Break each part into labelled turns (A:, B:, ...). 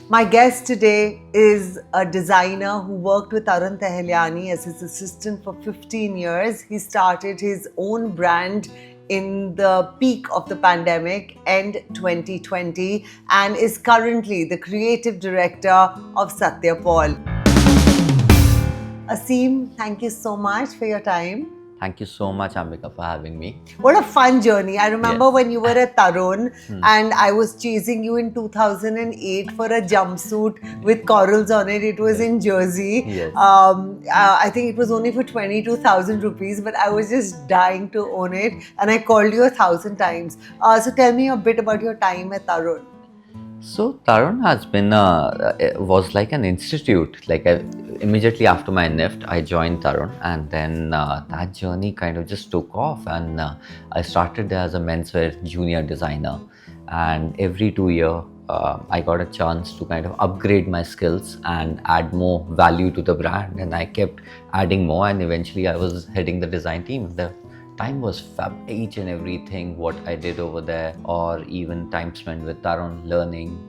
A: My guest today is a designer who worked with Tarun Tahiliani as his assistant for 15 years. He started his own brand in the peak of the pandemic, end 2020, and is currently the creative director of Satya Paul. Aseem, thank you so much for your time.
B: Thank you so much, Ambika, for having me.
A: What a fun journey. I remember
B: Yes.
A: when you were at Tarun and I was chasing you in 2008 for a jumpsuit with corals on it. It was in Jersey.
B: Yes.
A: I think it was only for 22,000 rupees, but I was just dying to own it and I called you 1,000 times. So tell me a bit about your time at Tarun.
B: So Tarun has been was like an institute. Immediately after my NIFT, I joined Tarun, and then that journey kind of just took off. And I started there as a menswear junior designer, and every 2 year I got a chance to kind of upgrade my skills and add more value to the brand. And I kept adding more, and eventually I was heading the design team. The time was fab. Each and everything what I did over there, or even time spent with Tarun learning.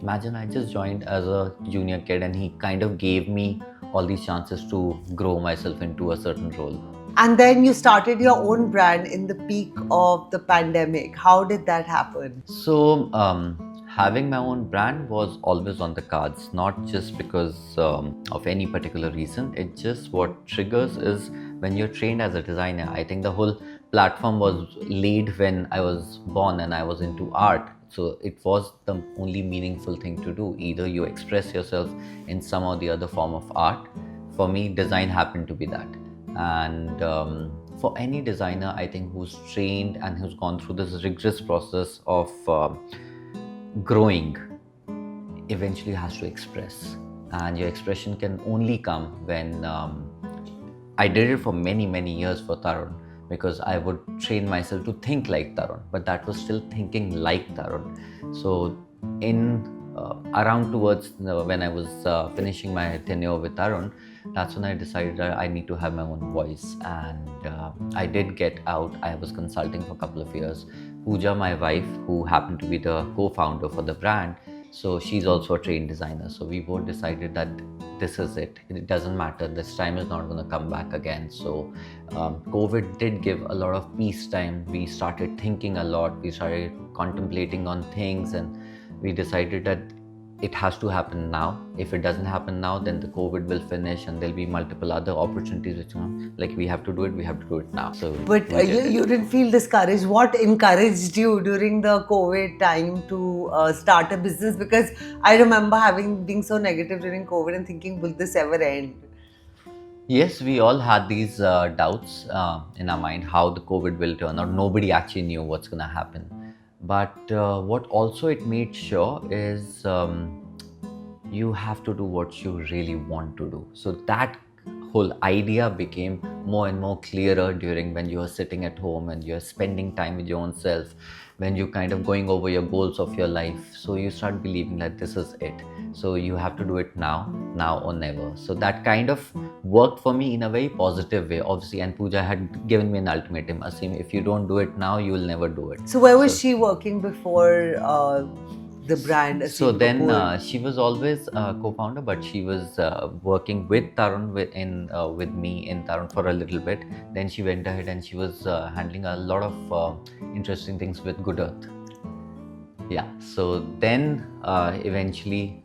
B: Imagine I just joined as a junior kid and he kind of gave me all these chances to grow myself into a certain role.
A: And then you started your own brand in the peak of the pandemic. How did that happen?
B: So, having my own brand was always on the cards, not just because of any particular reason. It just what triggers is when you're trained as a designer. I think the whole platform was laid when I was born and I was into art. So it was the only meaningful thing to do. Either you express yourself in some or the other form of art. For me, design happened to be that. And for any designer, I think who's trained and who's gone through this rigorous process of growing, eventually has to express. And your expression can only come when I did it for many years for Tarun, because I would train myself to think like Tarun, but that was still thinking like Tarun. So in around towards when I was finishing my tenure with Tarun, that's when I decided I need to have my own voice. And I did get out. I was consulting for a couple of years. Pooja, my wife, who happened to be the co-founder for the brand, so she's also a trained designer. So we both decided that this is it. It doesn't matter. This time is not going to come back again. So COVID did give a lot of peace time. We started thinking a lot. We started contemplating on things, and we decided that it has to happen now. If it doesn't happen now, then the COVID will finish and there'll be multiple other opportunities which, like, we have to do it now. So
A: But you didn't feel discouraged. What encouraged you during the COVID time to start a business? Because I remember being so negative during COVID and thinking, will this ever end?
B: Yes, we all had these doubts in our mind how the COVID will turn out. Nobody actually knew what's going to happen. But what also it made sure is you have to do what you really want to do. So that whole idea became more and more clearer during when you are sitting at home and you're spending time with your own self, when you're kind of going over your goals of your life. So you start believing that this is it. So you have to do it now or never. So that kind of worked for me in a very positive way, obviously. And Pooja had given me an ultimatum: Aseem, if you don't do it now, you will never do it.
A: So where was she working before the brand?
B: So
A: Aseem
B: then
A: Kapoor?
B: she was always co-founder, but she was working with Tarun with me in Tarun for a little bit. Then she went ahead and she was handling a lot of interesting things with Good Earth. Yeah. So then eventually,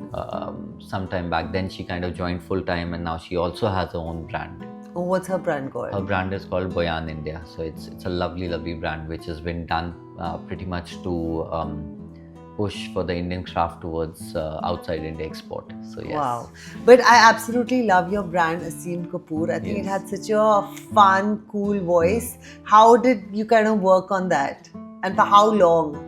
B: sometime back then, she kind of joined full time, and now she also has her own brand.
A: Oh, what's her brand called?
B: Her brand is called Boyan India. So it's a lovely brand which has been done pretty much to push for the Indian craft towards outside India export. So yes.
A: Wow. But I absolutely love your brand, Aseem Kapoor. I think it had such a fun, cool voice. How did you kind of work on that? And for how long?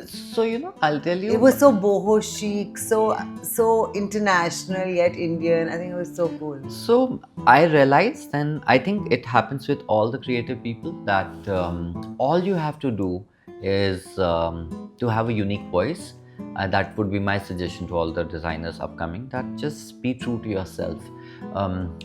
B: So I'll tell you.
A: It was so boho chic, so international yet Indian. I think it was so cool.
B: So I realized, and I think it happens with all the creative people, that all you have to do is to have a unique voice. That would be my suggestion to all the designers upcoming, that just be true to yourself.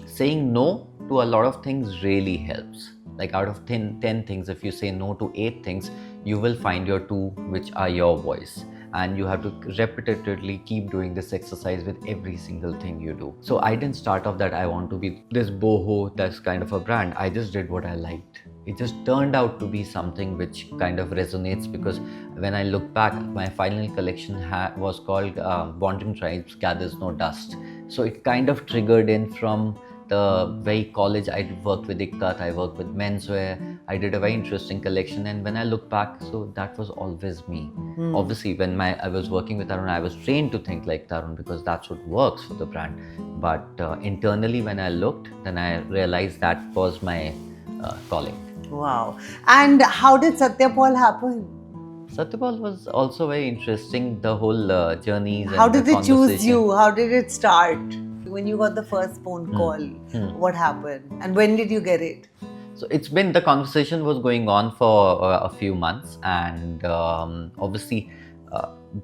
B: Saying no to a lot of things really helps. Like out of 10 things, if you say no to 8 things, you will find your 2 which are your voice. and you have to repetitively keep doing this exercise with every single thing you do. So I didn't start off that I want to be this boho, that's kind of a brand. I just did what I liked. It just turned out to be something which kind of resonates, because when I look back, my final collection was called Wandering Tribes Gathers No Dust. So it kind of triggered in from the very college. I worked with Iktat, I worked with menswear, I did a very interesting collection, and when I look back, so that was always me. Obviously, when I was working with Tarun, I was trained to think like Tarun because that's what works for the brand. But internally, when I looked, then I realized that was my calling.
A: Wow. And how did Satyapal happen?
B: Satyapal was also very interesting, the whole journeys
A: How
B: and
A: did
B: the
A: they choose
B: conversation.
A: you? How did it start? When you got the first phone call, what happened? And when did you get it?
B: So it's been, the conversation was going on for a few months, and obviously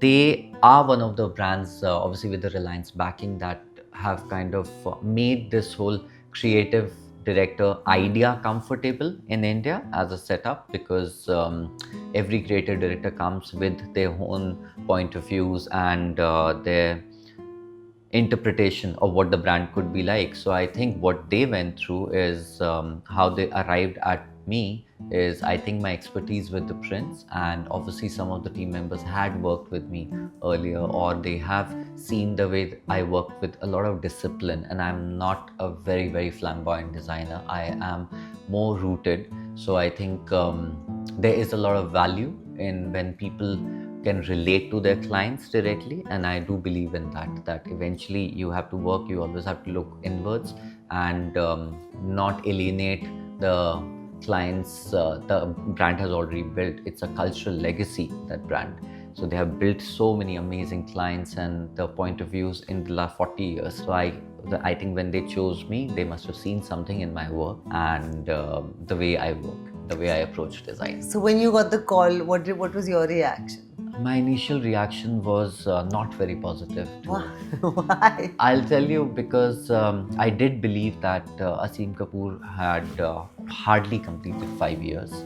B: they are one of the brands, obviously with the Reliance backing, that have kind of made this whole creative director idea comfortable in India as a setup, because every creative director comes with their own point of views and their interpretation of what the brand could be like. So I think what they went through is how they arrived at me is, I think, my expertise with the prints, and obviously some of the team members had worked with me earlier, or they have seen the way I work with a lot of discipline, and I'm not a very, very flamboyant designer. I am more rooted. So I think there is a lot of value in when people can relate to their clients directly, and I do believe in that eventually you have to work, you always have to look inwards and not alienate the clients the brand has already built. It's a cultural legacy, that brand. So they have built so many amazing clients and the point of views in the last 40 years. So I think when they chose me, they must have seen something in my work and the way I work, the way I approach design.
A: So when you got the call, what was your reaction?
B: My initial reaction was not very positive.
A: Why?
B: I'll tell you, because I did believe that Aseem Kapoor had hardly completed 5 years.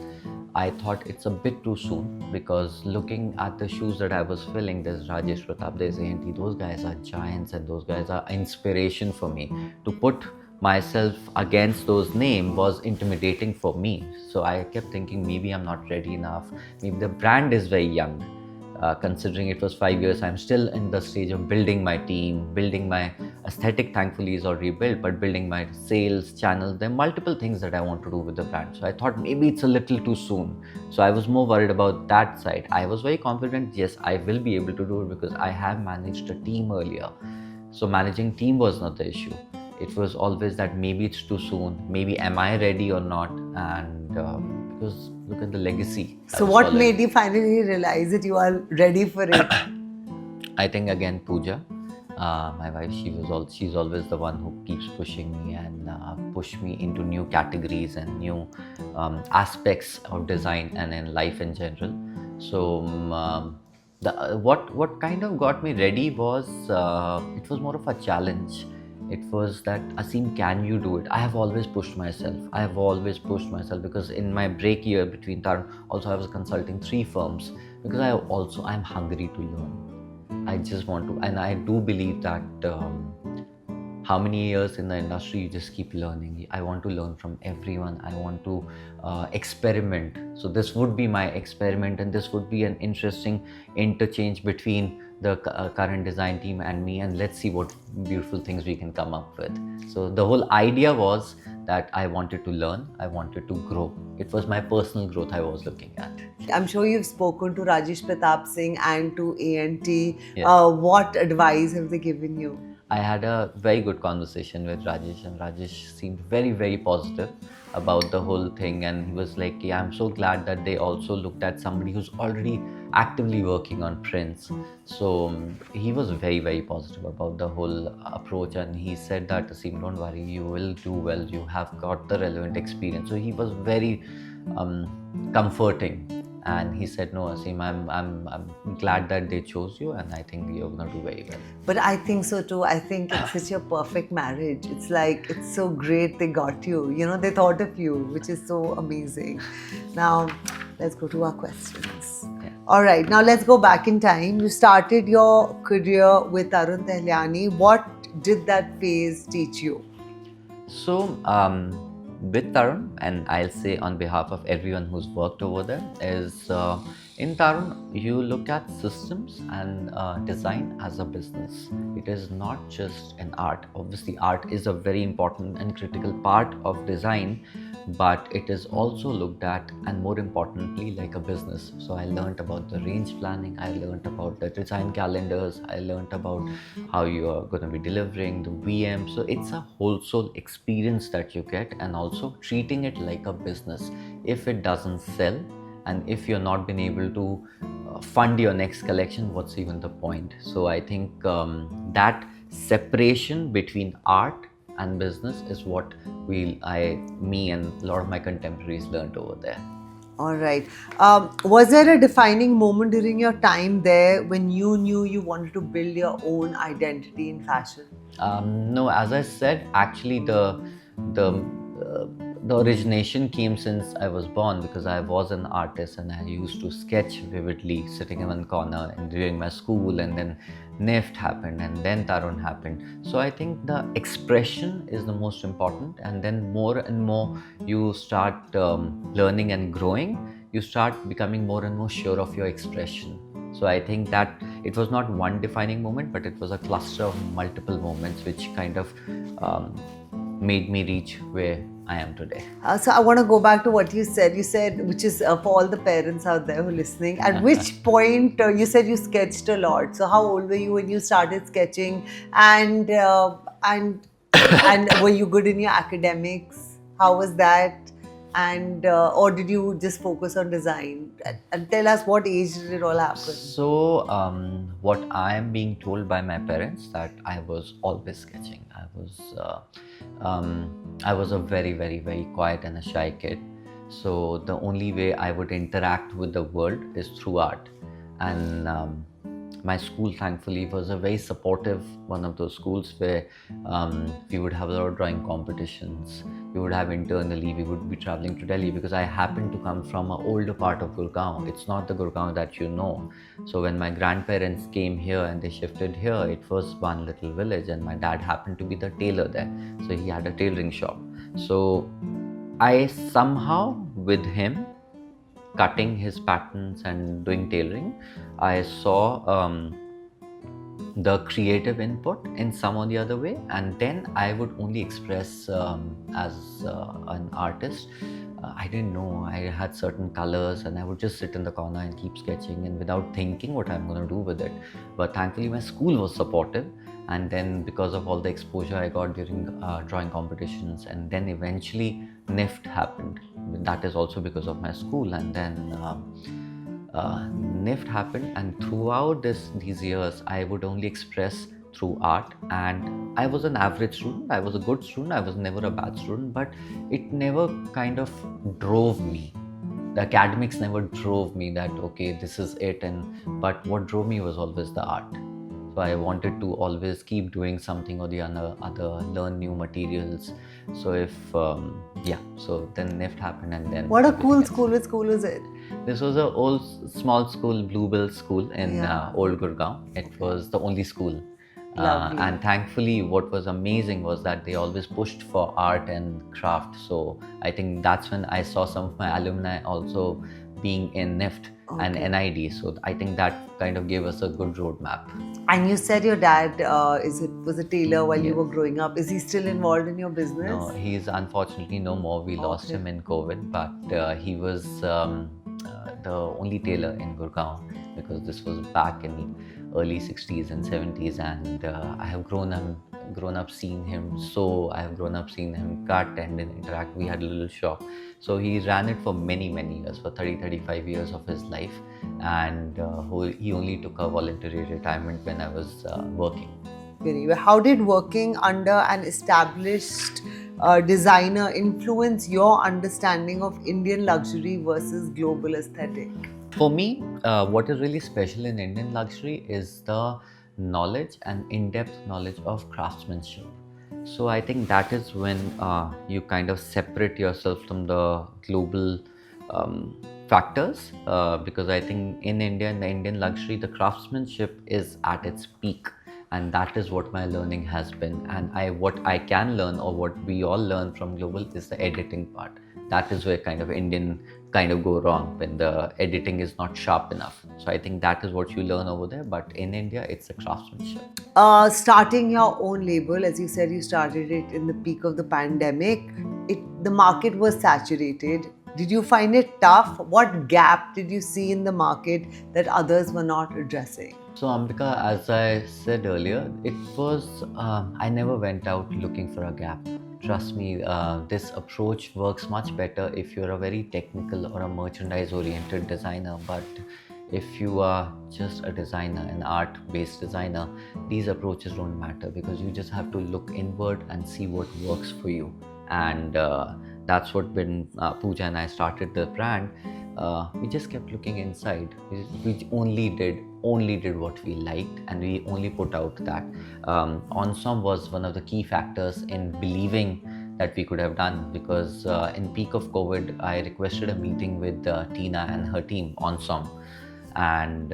B: I thought it's a bit too soon, because looking at the shoes that I was filling, there's Rajesh, Pratap, there's A&T, those guys are giants and those guys are inspiration for me. To put myself against those names was intimidating for me. So I kept thinking, maybe I'm not ready enough, maybe the brand is very young. Considering it was 5 years, I'm still in the stage of building my team, building my aesthetic, thankfully is already built, but building my sales channels. There are multiple things that I want to do with the brand. So I thought maybe it's a little too soon. So I was more worried about that side. I was very confident, yes, I will be able to do it because I have managed a team earlier. So managing team was not the issue. It was always that maybe it's too soon, maybe am I ready or not, and because look at the legacy.
A: So what made you finally realize that you are ready for it?
B: I think again Pooja, my wife, she's always the one who keeps pushing me and push me into new categories and new aspects of design and in life in general. So what kind of got me ready was it was more of a challenge. It was that, Aseem, can you do it? I have always pushed myself. Because in my break year between Tarun, also I was consulting 3 firms, because I'm hungry to learn. I just want to, and I do believe that how many years in the industry you just keep learning. I want to learn from everyone. I want to experiment. So this would be my experiment, and this would be an interesting interchange between the current design team and me, and let's see what beautiful things we can come up with. So the whole idea was that I wanted to learn, I wanted to grow. It was my personal growth I was looking at.
A: I'm sure you've spoken to Rajesh, Pratap, Singh and to A&T.
B: Yes.
A: What advice have they given you?
B: I had a very good conversation with Rajesh, and Rajesh seemed very, very positive about the whole thing, and he was like, yeah, I'm so glad that they also looked at somebody who's already actively working on prints. So he was very, very positive about the whole approach, and he said that, Aseem, don't worry, you will do well, you have got the relevant experience. So he was very comforting. And he said, no, Aseem, I'm glad that they chose you, and I think you're going to do very well.
A: But I think so too. I think it's such a perfect marriage. It's like, it's so great they got you. You know, they thought of you, which is so amazing. Now, let's go to our questions.
B: Yeah.
A: All right, now let's go back in time. You started your career with Tarun Tahiliani. What did that phase teach you?
B: So, with Tarun, and I'll say on behalf of everyone who's worked over there, is in Tarun, you look at systems and design as a business. It is not just an art. Obviously, art is a very important and critical part of design, but it is also looked at, and more importantly, like a business. So I learned about the range planning, I learned about the design calendars, I learned about how you are going to be delivering the VM. So it's a wholesale experience that you get, and also treating it like a business. If it doesn't sell, and if you're not been able to fund your next collection, what's even the point? So I think that separation between art and business is what me and a lot of my contemporaries learned over there.
A: All right. Was there a defining moment during your time there when you knew you wanted to build your own identity in fashion?
B: No, as I said, actually uh, the origination came since I was born, because I was an artist and I used to sketch vividly, sitting in one corner and during my school, and then NIFT happened, and then Tarun happened. So I think the expression is the most important, and then more and more you start learning and growing, you start becoming more and more sure of your expression. So I think that it was not one defining moment, but it was a cluster of multiple moments which kind of made me reach where I am today.
A: So I want to go back to what you said. You said, which is for all the parents out there who are listening, at which point you said you sketched a lot. So how old were you when you started sketching, and and were you good in your academics? How was that? And or did you just focus on design? And tell us, what age did it all happen?
B: So, what I am being told by my parents, that I was always sketching. I was a very, very, very quiet and a shy kid. So the only way I would interact with the world is through art, and my school, thankfully, was a very supportive one of those schools where we would have a lot of drawing competitions. We would have internally, we would be traveling to Delhi, because I happened to come from an older part of Gurgaon. It's not the Gurgaon that you know. So when my grandparents came here and they shifted here, it was one little village, and my dad happened to be the tailor there. So he had a tailoring shop. So I somehow, with him, cutting his patterns and doing tailoring, I saw the creative input in some or the other way, and then I would only express as an artist. I didn't know. I had certain colors, and I would just sit in the corner and keep sketching, and without thinking what I'm going to do with it. But thankfully, my school was supportive, and then because of all the exposure I got during drawing competitions, and then eventually NIFT happened. That is also because of my school, and then NIFT happened, and throughout these years, I would only express through art. And I was an average student. I was a good student. I was never a bad student, but it never kind of drove me. The academics never drove me that okay, this is it. But what drove me was always the art. So I wanted to always keep doing something or the other, learn new materials. So so then NIFT happened, and then
A: What a cool school! Which school was it?
B: this was a old small school, Bluebell School in Old Gurgaon. It was the only school. And thankfully, what was amazing was that they always pushed for art and craft. So I think that's when I saw some of my alumni also being in NIFT and NID. So I think that kind of gave us a good roadmap.
A: And you said your dad was a tailor while you were growing up. Is he still involved in your business?
B: No, he's unfortunately no more. We lost him in COVID, but he was the only tailor in Gurgaon, because this was back in early 60s and 70s, and I have grown up seeing him sew. I have grown up seeing him cut and then interact. We had a little shop. So he ran it for many years, for 35 years of his life, and he only took a voluntary retirement when I was working.
A: Very well. How did working under an established designer influence your understanding of Indian luxury versus global aesthetic?
B: For me, what is really special in Indian luxury is the knowledge and in-depth knowledge of craftsmanship. So I think that is when you kind of separate yourself from the global factors because I think in India, in the Indian luxury, the craftsmanship is at its peak, and that is what my learning has been. And what I can learn, or what we all learn from global, is the editing part. That is where kind of Indian kind of go wrong, when the editing is not sharp enough. So I think that is what you learn over there. But in India, it's the craftsmanship.
A: Starting your own label, as you said, you started it in the peak of the pandemic. The market was saturated. Did you find it tough? What gap did you see in the market that others were not addressing?
B: So Ambika, as I said earlier, it was I never went out looking for a gap. Trust me, this approach works much better if you're a very technical or a merchandise-oriented designer. But if you are just a designer, an art-based designer, these approaches don't matter, because you just have to look inward and see what works for you. And that's what, when Pooja and I started the brand, we just kept looking inside. We only did what we liked, and we only put out that. Ensemble was one of the key factors in believing that we could have done, because in peak of COVID, I requested a meeting with Tina and her team, Ensemble. And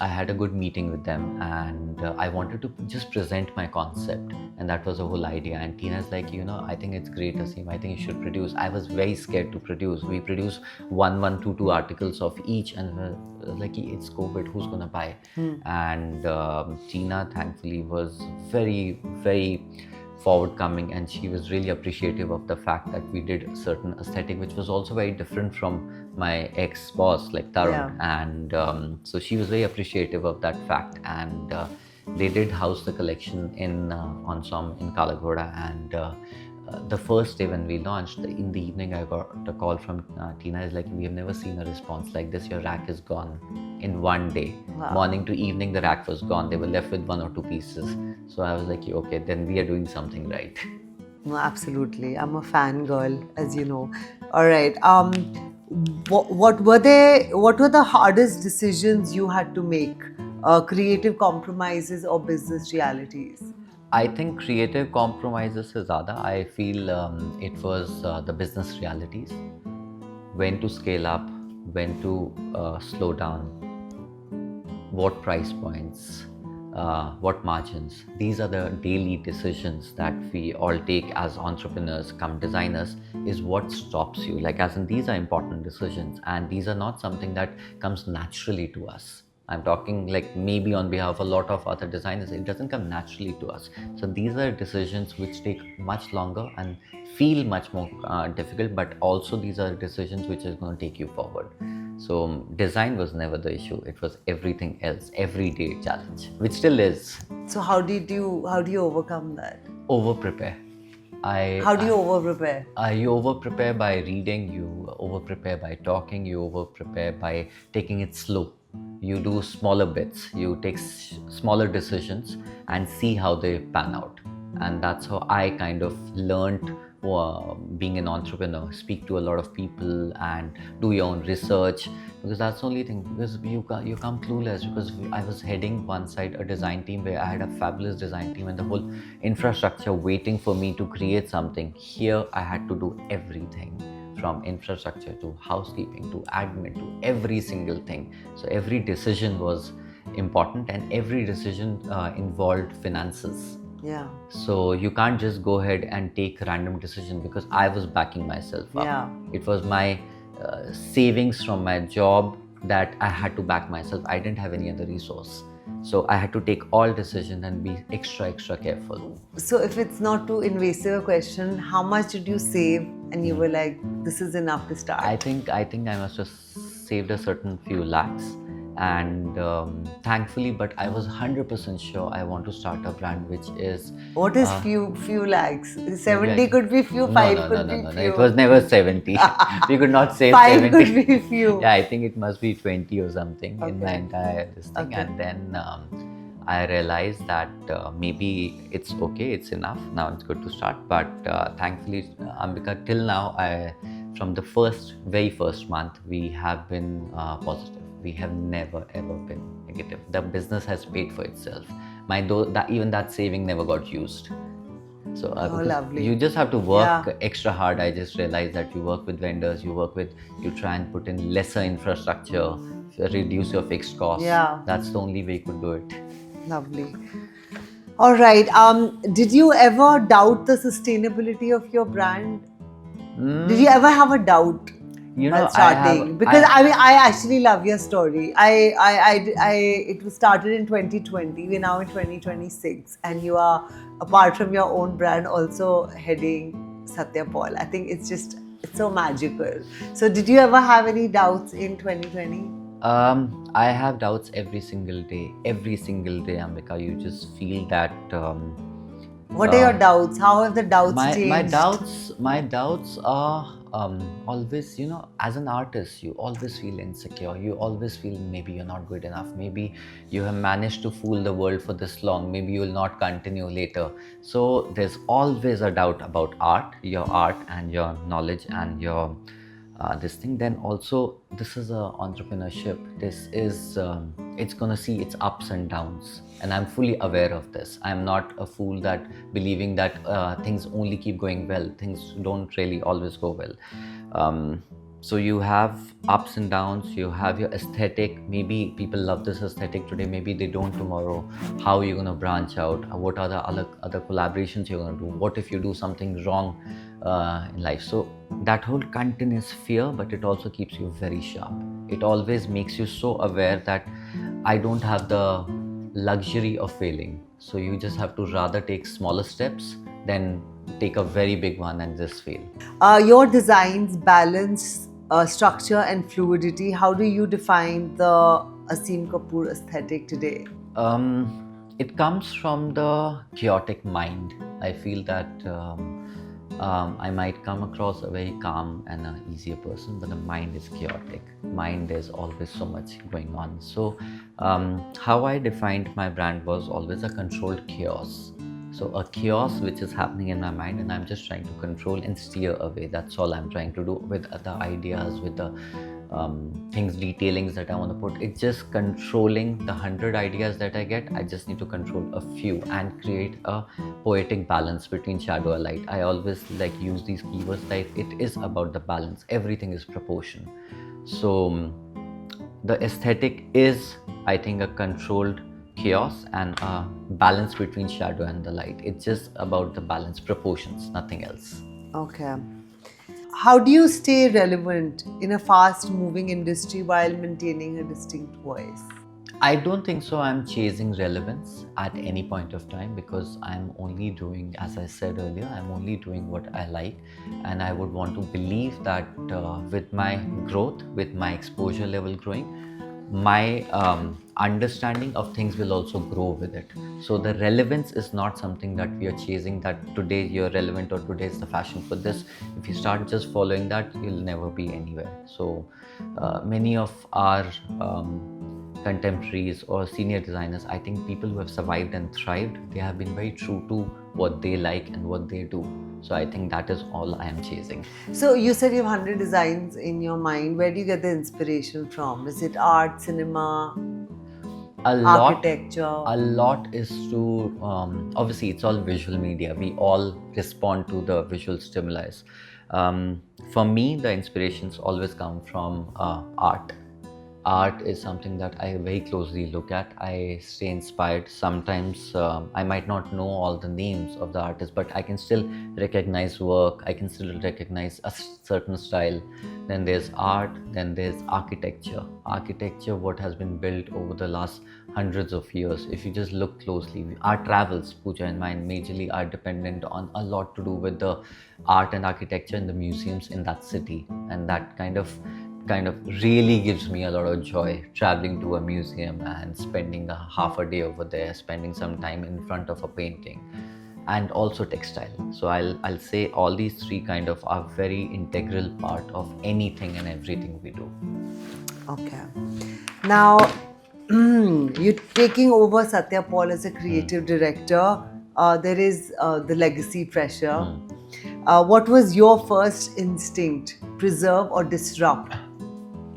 B: I had a good meeting with them, and I wanted to just present my concept, and that was the whole idea. And Tina's like, I think it's great, Aseem, I think you should produce. I was very scared to produce. We produce two articles of each, and like, it's COVID, who's gonna buy? And Tina thankfully was very, very forward-coming, and she was really appreciative of the fact that we did a certain aesthetic, which was also very different from my ex-boss, like Tarun. And so she was very appreciative of that fact, and they did house the collection in Ensemble in Kala Ghoda. And the first day when we launched, in the evening, I got a call from Tina. Is like, we have never seen a response like this. Your rack is gone in one day.
A: Wow.
B: Morning to evening, the rack was gone. They were left with one or two pieces. So I was like, okay, then we are doing something right.
A: No, absolutely. I'm a fangirl, as you know. All right. What were the hardest decisions you had to make? Creative compromises or business realities?
B: I think creative compromises is ज़्यादा. I feel it was the business realities. When to scale up, when to slow down, what price points, what margins. These are the daily decisions that we all take as entrepreneurs, come designers, is what stops you. Like, as in, these are important decisions, and these are not something that comes naturally to us. I'm talking like maybe on behalf of a lot of other designers, it doesn't come naturally to us. So these are decisions which take much longer and feel much more difficult, but also these are decisions which is going to take you forward. So design was never the issue. It was everything else, everyday challenge, which still is.
A: So how do you overcome that?
B: Over prepare.
A: How do you over prepare?
B: You over prepare by reading, you over prepare by talking, you over prepare by taking it slow. You do smaller bits, you take smaller decisions and see how they pan out. And that's how I kind of learned being an entrepreneur. Speak to a lot of people and do your own research, because that's the only thing. Because you come clueless, because I was heading one side a design team where I had a fabulous design team and the whole infrastructure waiting for me to create something. Here I had to do everything, from infrastructure to housekeeping to admin to every single thing. So every decision was important, and every decision involved finances.
A: Yeah.
B: So you can't just go ahead and take random decisions, because I was backing myself up.
A: Yeah.
B: It was my savings from my job that I had to back myself. I didn't have any other resource. So I had to take all decisions and be extra careful.
A: So if it's not too invasive a question, how much did you save and you were like, this is enough to start?
B: I think I must have saved a certain few lakhs. And thankfully, but I was 100% sure I want to start a brand which is...
A: What is few lakhs? 70 could be few, 5 could be few.
B: It was never 70. We could not save
A: 5
B: 70.
A: could be few.
B: Yeah, I think it must be 20 or something in my
A: Okay.
B: entire this thing.
A: Okay.
B: And then I realized that maybe it's okay, it's enough. Now it's good to start. But thankfully, Ambika, till now, from the very first month, we have been positive. We have never ever been negative. The business has paid for itself. Even that saving never got used. So
A: Oh,
B: because
A: lovely.
B: you just have to work
A: Yeah.
B: extra hard. I just realized that you work with vendors, you try and put in lesser infrastructure, reduce your fixed costs.
A: Yeah.
B: That's the only way you could do it.
A: Lovely. All right. Did you ever doubt the sustainability of your brand? Did you
B: Mm,
A: ever have a doubt
B: you
A: while
B: know, I have,
A: starting? Because
B: I,
A: I mean, I actually love your story. It was started in 2020. We're now in 2026, and you are, apart from your own brand, also heading Satya Paul. I think it's so magical. So, did you ever have any doubts in 2020?
B: I have doubts every single day, Ambika. You just feel that,
A: What are your
B: uh,
A: doubts? How have the doubts
B: my
A: changed?
B: doubts are always, as an artist, you always feel insecure. You always feel maybe you're not good enough. Maybe you have managed to fool the world for this long. Maybe you will not continue later. So there's always a doubt about your art and your knowledge and your this thing. Then also, this is a entrepreneurship. This is it's gonna see its ups and downs, and I'm fully aware of this. I'm not a fool that believing that things only keep going well. Things don't really always go well. So you have ups and downs. You have your aesthetic. Maybe people love this aesthetic today, maybe they don't tomorrow. How are you going to branch out? What are the other collaborations you're going to do? What if you do something wrong in life? So that whole continuous fear, but it also keeps you very sharp. It always makes you so aware that I don't have the luxury of failing. So you just have to rather take smaller steps than take a very big one and just fail.
A: Your designs balance structure and fluidity. How do you define the Aseem Kapoor aesthetic today?
B: It comes from the chaotic mind. I feel that I might come across a very calm and an easier person, but the mind is chaotic. Mind, there's always so much going on. So, how I defined my brand was always a controlled chaos. So, a chaos which is happening in my mind, and I'm just trying to control and steer away. That's all I'm trying to do with the ideas, with the things, detailings that I want to put. It's just controlling the 100 ideas that I get. I just need to control a few and create a poetic balance between shadow and light. I always like use these keywords like it is about the balance. Everything is proportion. So the aesthetic is, I think, a controlled chaos and a balance between shadow and the light. It's just about the balance, proportions, nothing else.
A: Okay. How do you stay relevant in a fast moving industry while maintaining a distinct voice?
B: I don't think so. I'm chasing relevance at any point of time because I'm only doing, as I said earlier, I'm only doing what I like. And I would want to believe that with my growth, with my exposure level growing, my understanding of things will also grow with it. So the relevance is not something that we are chasing, that today you're relevant or today is the fashion for this. If you start just following that, you'll never be anywhere. So many of our contemporaries or senior designers, I think people who have survived and thrived, they have been very true to what they like and what they do. So I think that is all I am chasing.
A: So you said you have 100 designs in your mind. Where do you get the inspiration from? Is it art, cinema, architecture?
B: A lot is to obviously it's all visual media. We all respond to the visual stimuli. For me, the inspirations always come from art. Art is something that I very closely look at. I stay inspired. Sometimes I might not know all the names of the artists, but I can still recognize work. I can still recognize a certain style. Then there's art, then there's architecture. Architecture, what has been built over the last hundreds of years. If you just look closely, our travels, Pooja and mine, majorly are dependent on a lot to do with the art and architecture in the museums in that city, and that kind of really gives me a lot of joy, traveling to a museum and spending a half a day over there, spending some time in front of a painting, and also textile. So I'll say all these three kind of are very integral part of anything and everything we do.
A: Okay. Now, you're taking over Satya Paul as a creative director. There is the legacy pressure. What was your first instinct? Preserve or disrupt?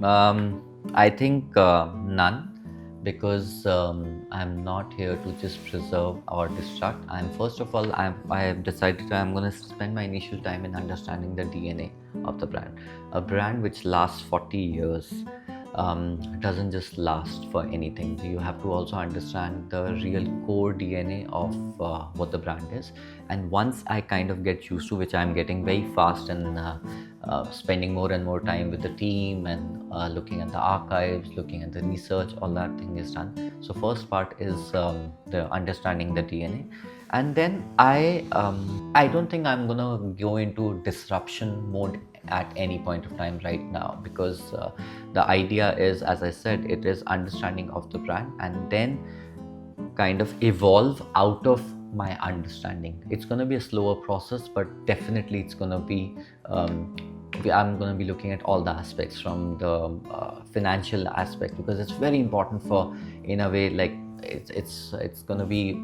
B: I think none, because I'm not here to just preserve or destruct. First of all, I have decided I'm going to spend my initial time in understanding the DNA of the brand. A brand which lasts 40 years doesn't just last for anything. You have to also understand the real core DNA of what the brand is. And once I kind of get used to, which I'm getting very fast, and spending more and more time with the team, and looking at the archives, looking at the research, all that thing is done. So first part is the understanding the DNA. And then I don't think I'm gonna go into disruption mode at any point of time right now, because the idea is, as I said, it is understanding of the brand and then kind of evolve out of my understanding. It's going to be a slower process, but definitely it's going to be I'm going to be looking at all the aspects from the financial aspect, because it's very important for, in a way, like it's going to be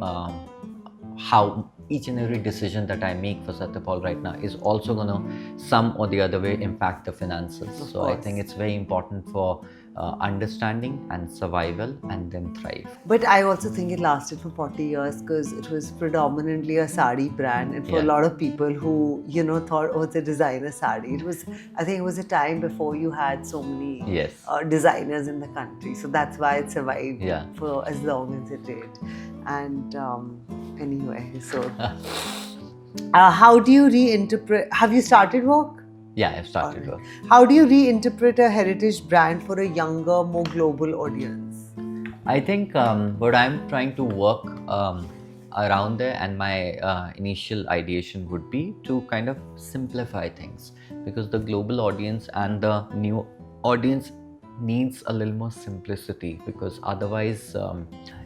B: how each and every decision that I make for Satyapal right now is also going to some or the other way impact the finances. So I think it's very important for understanding and survival and then thrive.
A: But I also think it lasted for 40 years because it was predominantly a sari brand, and for a
B: Yeah.
A: lot of people who thought, oh, it's a designer sari. I think it was a time before you had so many
B: Yes.
A: designers in the country, so that's why it survived
B: Yeah.
A: for as long as it did. And anyway, so how do you reinterpret? Have you started work?
B: Yeah, I've started work.
A: How do you reinterpret a heritage brand for a younger, more global audience?
B: I think what I'm trying to work around there, and my initial ideation would be to kind of simplify things, because the global audience and the new audience needs a little more simplicity, because otherwise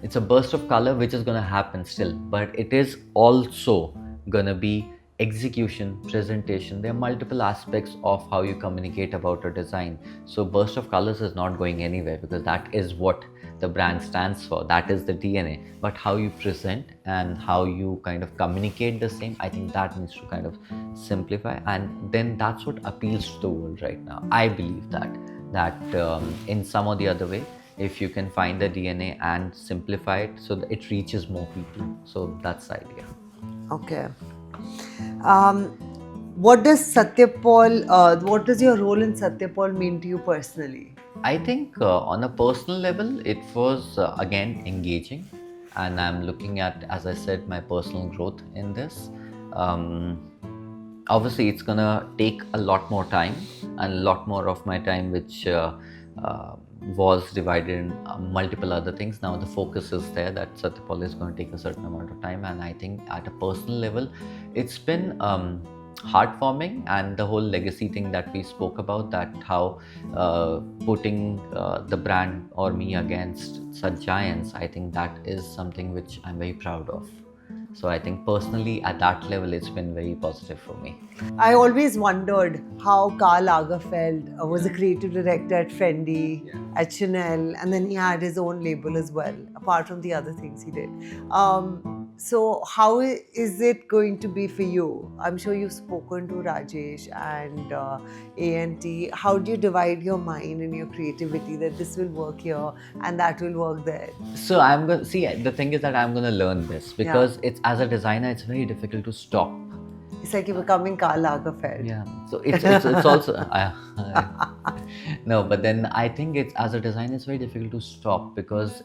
B: it's a burst of color which is going to happen still, but it is also going to be execution, presentation. There are multiple aspects of how you communicate about a design. So burst of colors is not going anywhere, because that is what the brand stands for, that is the DNA. But how you present and how you kind of communicate the same, I think that needs to kind of simplify, and then that's what appeals to the world right now. I believe that in some or the other way, if you can find the DNA and simplify it so that it reaches more people. So that's the idea.
A: Okay. What does what does your role in Satyapal mean to you personally?
B: I think on a personal level, it was again engaging, and I'm looking at, as I said, my personal growth in this. Obviously, it's gonna take a lot more time, and a lot more of my time, which was divided in multiple other things. Now the focus is there that Satyapal is going to take a certain amount of time, and I think at a personal level, it's been heartwarming, and the whole legacy thing that we spoke about, that how putting the brand or me against such giants, I think that is something which I'm very proud of. So I think personally at that level, it's been very positive for me.
A: I always wondered how Karl Lagerfeld was a creative director at Fendi, at Chanel, and then he had his own label as well, apart from the other things he did. So how is it going to be for you? I'm sure you've spoken to Rajesh and A&T. How do you divide your mind and your creativity that this will work here and that will work there?
B: So I'm going to see, the thing is that I'm going to learn this, because it's, as a designer, it's very difficult to stop.
A: It's like you're becoming Karl Lagerfeld.
B: Yeah. So it's also no, but then I think it's, as a designer, it's very difficult to stop, because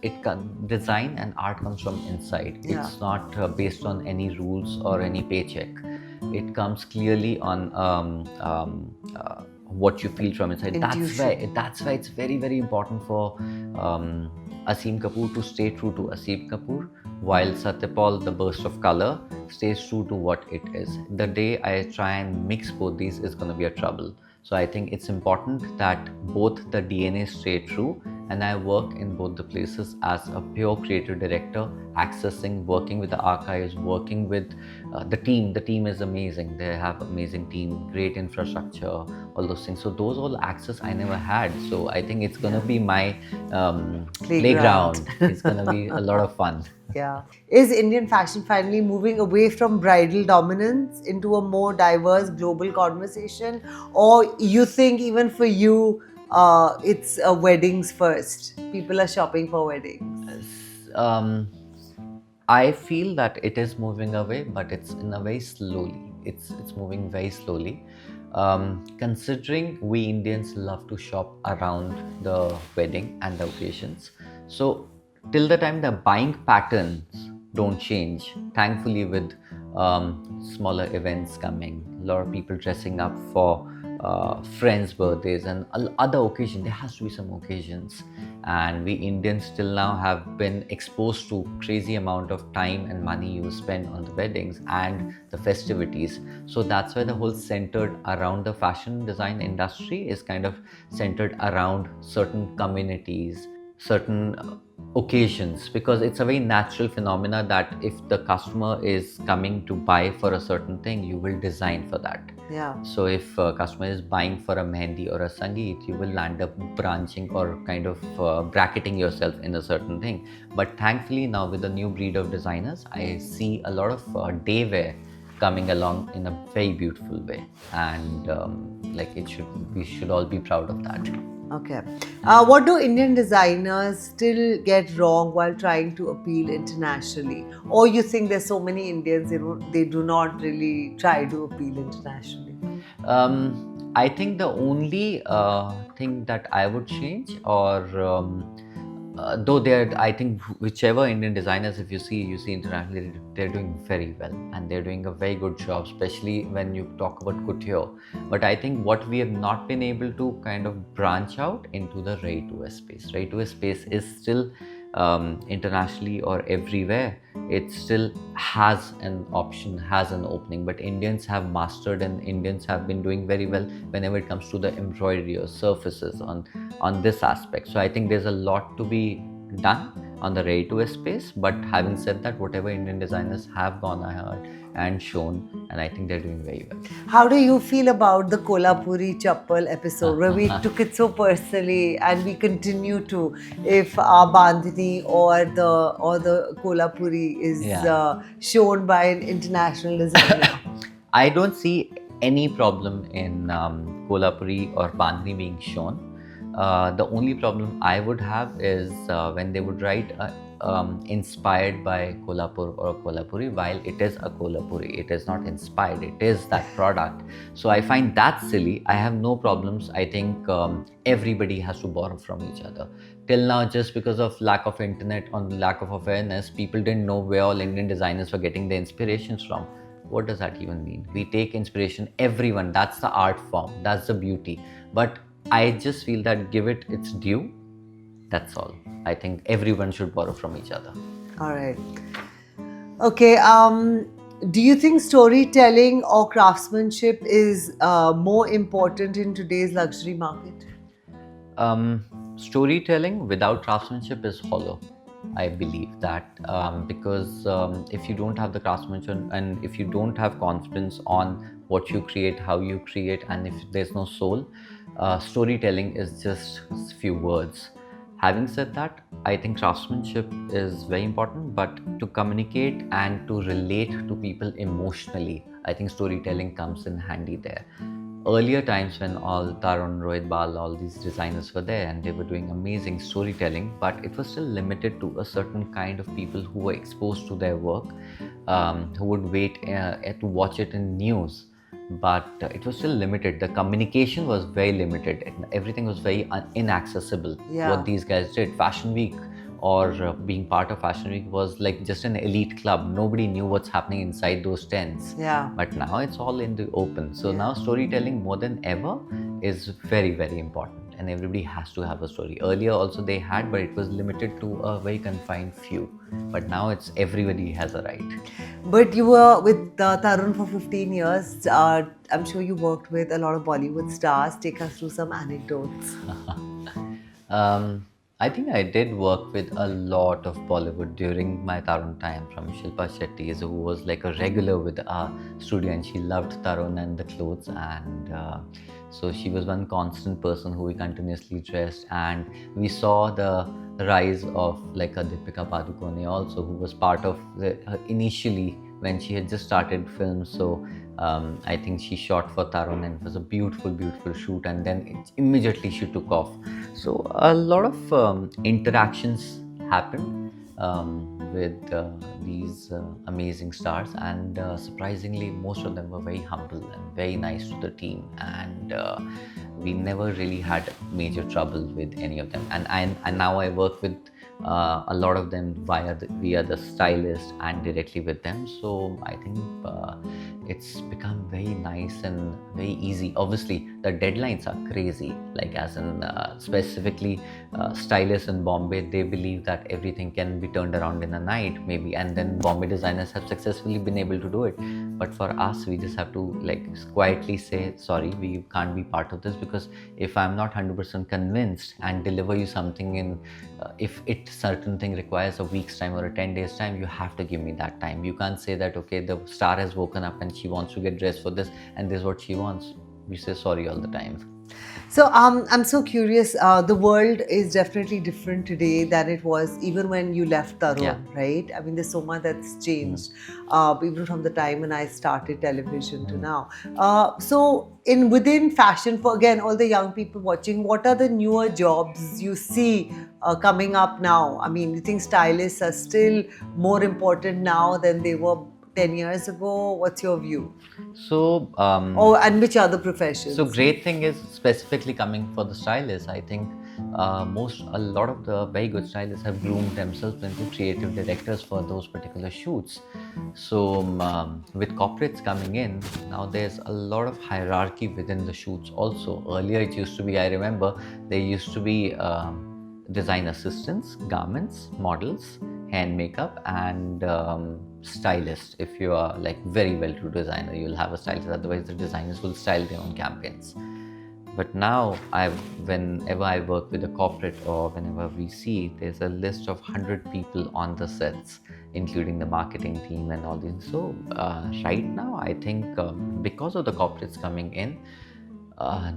B: design and art comes from inside.
A: Yeah.
B: It's not based on any rules or any paycheck. It comes clearly on what you feel from inside.
A: Intuition.
B: That's why it's very, very important for Aseem Kapoor to stay true to Aseem Kapoor, while Satyapal, the burst of color, stays true to what it is. The day I try and mix both these is going to be a trouble. So I think it's important that both the DNA stay true, and I work in both the places as a pure creative director, accessing, working with the archives, working with the team. The team is amazing. They have amazing team, great infrastructure, all those things. So those all access I never had. So I think it's going to be my playground. It's going to be a lot of fun.
A: Yeah. Is Indian fashion finally moving away from bridal dominance into a more diverse global conversation? Or you think even for you, it's weddings first. People are shopping for weddings.
B: Um, I feel that it is moving away, but it's in a very slowly. It's moving very slowly. Considering we Indians love to shop around the wedding and the occasions, so till the time the buying patterns don't change, thankfully with smaller events coming, a lot of people dressing up for friends' birthdays and other occasions. There has to be some occasions, and we Indians still now have been exposed to crazy amount of time and money you spend on the weddings and the festivities. So that's why the whole centered around the fashion design industry is kind of centered around certain communities, certain occasions, because it's a very natural phenomena that if the customer is coming to buy for a certain thing, you will design for that.
A: Yeah.
B: So if a customer is buying for a mehendi or a sangeet, you will land up branching or kind of bracketing yourself in a certain thing. But thankfully now with the new breed of designers, I see a lot of day wear coming along in a very beautiful way, and like we should all be proud of that.
A: Okay. What do Indian designers still get wrong while trying to appeal internationally? Or you think there's so many Indians, they do not really try to appeal internationally?
B: I think the only thing that I would change, or though they're, I think whichever Indian designers, if you see internationally, they're doing very well and they're doing a very good job, especially when you talk about couture. But I think what we have not been able to kind of branch out into the ready-to-wear space. Ready-to-wear space is still internationally or everywhere, it still has an option, has an opening, but Indians have mastered and Indians have been doing very well whenever it comes to the embroidery or surfaces on this aspect. So I think there's a lot to be done on the ready-to-wear space. But having said that, whatever Indian designers have gone ahead and shown, and I think they're doing very well.
A: How do you feel about the Kolhapuri Chappal episode where we took it so personally and we continue to, if our Bandhani or the Kolhapuri is shown by an international designer?
B: I don't see any problem in Kolhapuri or Bandhani being shown. The only problem I would have is when they would write inspired by Kolhapur or Kolhapuri, while it is a Kolhapuri. It is not inspired, it is that product. So I find that silly. I have no problems. I think everybody has to borrow from each other. Till now, just because of lack of internet or lack of awareness, people didn't know where all Indian designers were getting their inspirations from. What does that even mean? We take inspiration, everyone. That's the art form, that's the beauty. But I just feel that give it its due. That's all. I think everyone should borrow from each other.
A: All right. Okay. Do you think storytelling or craftsmanship is more important in today's luxury market?
B: Storytelling without craftsmanship is hollow. I believe that because if you don't have the craftsmanship and if you don't have confidence on what you create, how you create, and if there's no soul, storytelling is just a few words. Having said that, I think craftsmanship is very important, but to communicate and to relate to people emotionally, I think storytelling comes in handy there. Earlier times when all Tarun, Rohit Bal, all these designers were there and they were doing amazing storytelling, but it was still limited to a certain kind of people who were exposed to their work, who would wait to watch it in news. But it was still limited. The communication was very limited. Everything was very inaccessible.
A: Yeah.
B: What these guys did, Fashion Week or being part of Fashion Week was like just an elite club. Nobody knew what's happening inside those tents.
A: Yeah.
B: But now it's all in the open. So now storytelling more than ever is very, very important. And everybody has to have a story. Earlier also they had, but it was limited to a very confined few. But now it's everybody has a right.
A: But you were with Tarun for 15 years. I'm sure you worked with a lot of Bollywood stars. Take us through some anecdotes.
B: I think I did work with a lot of Bollywood during my Tarun time, from Shilpa Shetty, who was like a regular with our studio, and she loved Tarun and the clothes, and so she was one constant person who we continuously dressed. And we saw the rise of like a Deepika Padukone also, who was part of initially when she had just started film. So I think she shot for Tarun, and it was a beautiful, beautiful shoot. And then immediately she took off. So a lot of interactions happened with these amazing stars, and surprisingly, most of them were very humble and very nice to the team, and we never really had major trouble with any of them. And now I work with a lot of them via the stylist and directly with them. So I think it's become very nice and very easy. Obviously, the deadlines are crazy. Like as in specifically stylists in Bombay, they believe that everything can be turned around in a night, maybe, and then Bombay designers have successfully been able to do it. But for us, we just have to like quietly say sorry, we can't be part of this, because if I'm not 100% convinced and deliver you something in if it certain thing requires a week's time or a 10 days time, you have to give me that time. You can't say that okay, the star has woken up and she wants to get dressed for this and this is what she wants. We say sorry all the time.
A: So I'm so curious. The world is definitely different today than it was even when you left Tarun,
B: Yeah.
A: right? I mean, there's so much that's changed, even from the time when I started television to now. So within fashion, for again all the young people watching, what are the newer jobs you see coming up now? I mean, you think stylists are still more important now than they were 10 years ago? What's your view?
B: So
A: And which other professions?
B: So great thing is specifically coming for the stylists. I think a lot of the very good stylists have groomed themselves into creative directors for those particular shoots. So with corporates coming in, now there's a lot of hierarchy within the shoots also. Earlier it used to be, I remember, there used to be design assistants, garments, models, hand makeup, and stylist. If you are like very well-to-do designer, you'll have a stylist. Otherwise, the designers will style their own campaigns. But now, whenever I work with a corporate or whenever we see, there's a list of 100 people on the sets, including the marketing team and all these. So right now, I think because of the corporates coming in,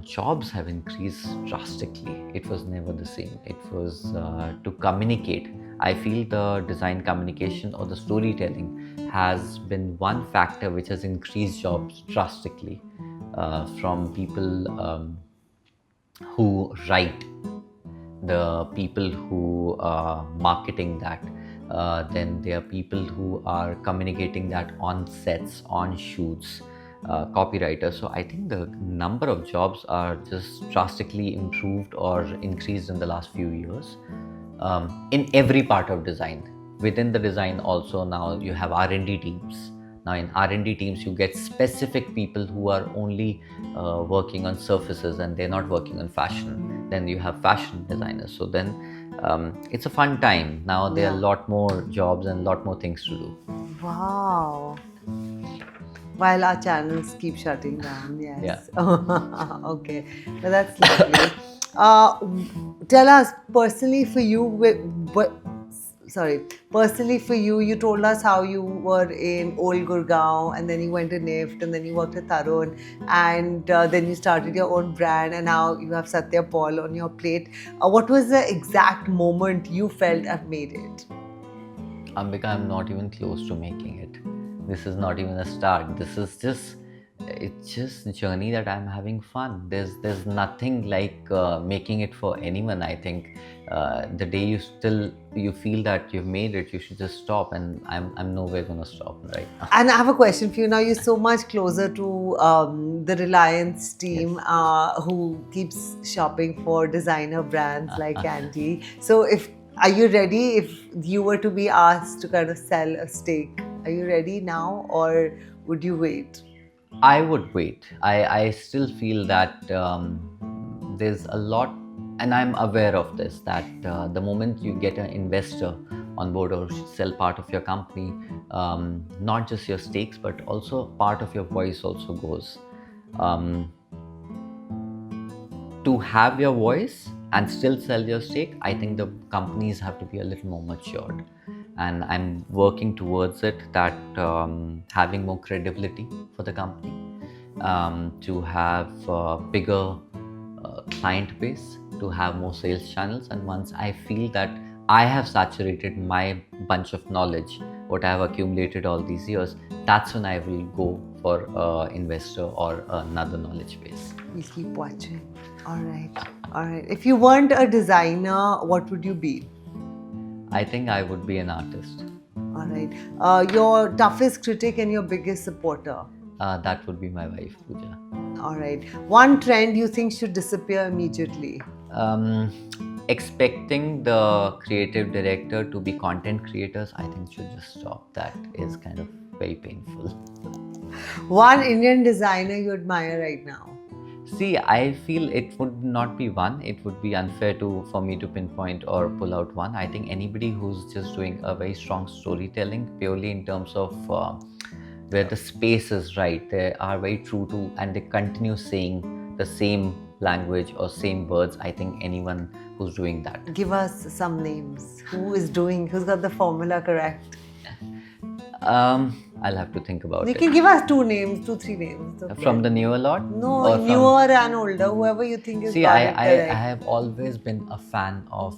B: jobs have increased drastically. It was never the same. It was to communicate. I feel the design communication or the storytelling has been one factor which has increased jobs drastically, from people who write, the people who are marketing that, then there are people who are communicating that on sets, on shoots, copywriters. So I think the number of jobs are just drastically improved or increased in the last few years, in every part of design. Within the design also, now you have R&D teams. Now in R&D teams, you get specific people who are only working on surfaces and they're not working on fashion. Then you have fashion designers. So then it's a fun time. Now there are a lot more jobs and a lot more things to do.
A: Wow. While our channels keep shutting down, yes. Yeah. Okay, but that's lovely. Tell us personally for you, personally for you, you told us how you were in Old Gurgaon and then you went to NIFT and then you worked at Tarun and then you started your own brand and now you have Satya Paul on your plate. What was the exact moment you felt I've made it?
B: Ambika, I'm not even close to making it. This is not even a start. This is just, it's just a journey that I'm having fun. There's nothing like making it for anyone. I think the day you feel that you've made it, you should just stop, and I'm nowhere gonna stop right now.
A: And I have a question for you. Now you're so much closer to the Reliance team, who keeps shopping for designer brands like Candy. So are you ready if you were to be asked to kind of sell a stake? Are you ready now or would you wait?
B: I would wait. I still feel that there's a lot, and I'm aware of this, that the moment you get an investor on board or sell part of your company, not just your stakes, but also part of your voice also goes. To have your voice and still sell your stake, I think the companies have to be a little more matured. And I'm working towards it, that having more credibility for the company, to have a bigger client base, to have more sales channels. And once I feel that I have saturated my bunch of knowledge, what I have accumulated all these years, that's when I will go for investor or another knowledge base.
A: We'll keep watching. All right. All right. If you weren't a designer, what would you be?
B: I think I would be an artist.
A: All right. Your toughest critic and your biggest supporter?
B: That would be my wife, Pooja.
A: All right. One trend you think should disappear immediately?
B: Expecting the creative director to be content creators, I think should just stop. That is kind of very painful.
A: One Indian designer you admire right now?
B: See, I feel it would not be one. It would be unfair for me to pinpoint or pull out one. I think anybody who's just doing a very strong storytelling, purely in terms of where the space is right, they are very true to, and they continue saying the same language or same words. I think anyone who's doing that.
A: Give us some names. Who's got the formula correct?
B: I'll have to think about
A: You
B: it.
A: can give us 2 names, 2-3 names. Okay.
B: From the newer lot?
A: No,
B: Or from-
A: newer and older, whoever you think is
B: See,
A: got
B: I
A: it correct.
B: have always been a fan of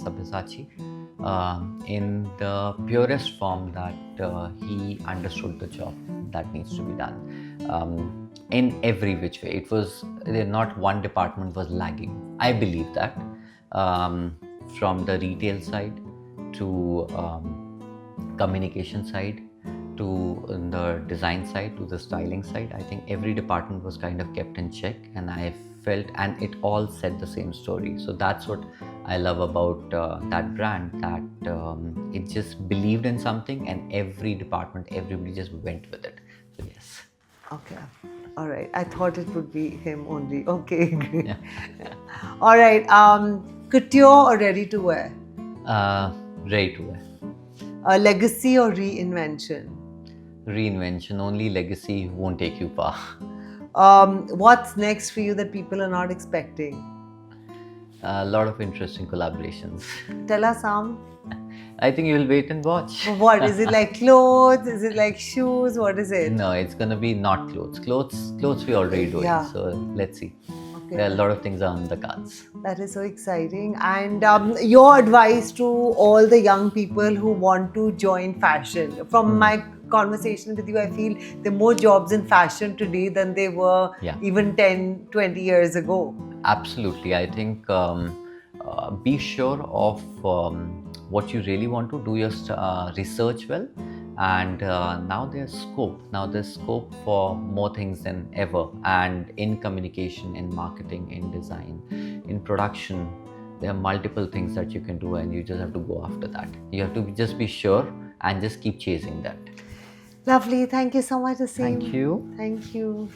B: Sabyasachi in the purest form that he understood the job that needs to be done in every which way. It was not one department was lagging. I believe that from the retail side to communication side to the design side to the styling side, I think every department was kind of kept in check, and I felt, and it all said the same story. So that's what I love about that brand, that it just believed in something, and every department, everybody just went with it. So yes.
A: Okay. All right. I thought it would be him only. Okay, great.
B: Yeah.
A: All right. Couture or ready to wear?
B: Ready to wear.
A: Legacy or reinvention?
B: Reinvention. Only legacy won't take you far.
A: What's next for you that people are not expecting?
B: A lot of interesting collaborations.
A: Tell us some.
B: I think you'll wait and watch.
A: What? Is it like clothes? Is it like shoes? What is it?
B: No, it's gonna be not clothes. Clothes we already doing.
A: Yeah.
B: So let's see.
A: Okay.
B: There are a lot of things on the cards.
A: That is so exciting. And your advice to all the young people who want to join fashion? From my conversation with you, I feel there are more jobs in fashion today than there were even 10, 20 years ago.
B: Absolutely. I think be sure of what you really want to do, your research well. And now there's scope for more things than ever, and in communication, in marketing, in design, in production, there are multiple things that you can do, and you just have to go after that. You have to just be sure and just keep chasing that.
A: Lovely. Thank you so much, Aseem.
B: Thank you.
A: Thank you.